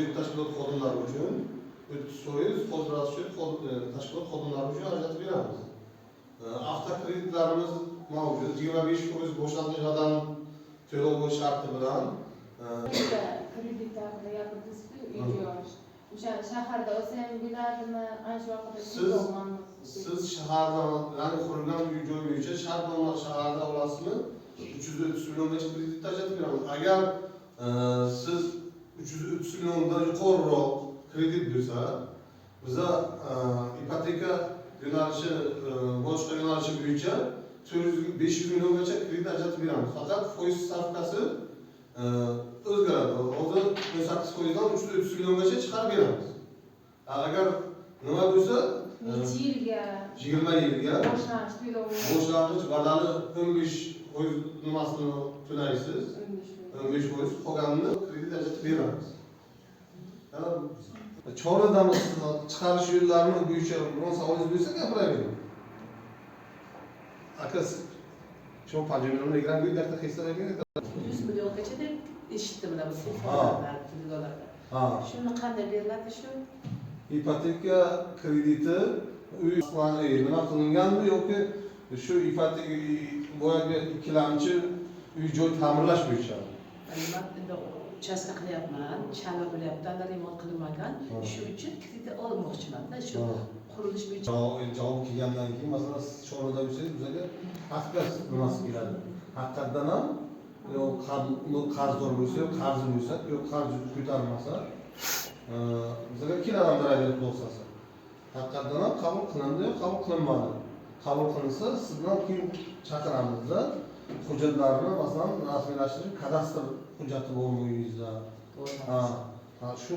mavjud tashkilot xodimlari uchun 30% qo'zg'atish tashkilot xodimlari uchun ajratib beramiz. Avtokreditlarimiz mavjud. 25% boshlatilgan to'lov sharti bilan kredit haqida gapirdik-ku, uy-joy. O'sha shaharda olsa ham bo'ladimi? Ana shu haqida siz shaharda, ya'ni qurilgan uy-joy bo'yicha shaharda olasizmi? 330 milliongacha kredit ajratib beramiz. Agar siz 330 milliondan yuqoriroq kredit bo'lsa, biza ipoteka yo'nalishi, boshqa yo'nalishi bo'yicha 500 milliongacha kredit ajratib beramiz. Faqat foiz stavkasi o'zgaradi. Hozir 18%dan 330 milliongacha chiqarib beramiz. Agar nima bo'lsa, necha yilga? 20 yilga boshlang'ich badali 15% nimasini to'laysiz. 15%, qolganini kredit ajratib beramiz. Choradamiz chiqarish yo'llarini bo'yicha biron savolingiz bo'lsa gapiravering. Aka, shu 5 million ekran go'ydakda hisoblayman. 100 milliongacha deb eshitdim mana bu telefonlar, telefonlarda. Shuni qanday beriladi shu? Ipoteka krediti uy nima qilinganmi yoki shu ipoteka boyagi ikkilamchi uy-joy ta'mirlash bo'yicha? Men endi uchastka qilyapman, chala bo'lyapti, hali remont qilinmagan. Shu uchun kredit olmoqchiman-da, shu qurilish bo'yicha. Javob kelgandan keyin, masalan, siz chorada bo'lsangiz, bizga haqiqat nimasi keladi. Haqiqatdan ham qarzdor bo'lsa, qarzi bo'lsa, yo'q qarz ko'tarmasa, bizga keladi rayonga to'xtasa. Haqiqatdan ham qabul qilindi yoki qabul qilinmadi. Qabul qilinsa, sizdan keyin chaqiramiz-da, hujjatlarni masalan rasmiylashtirish, kadastr hujjati bormi uyingizda? Shu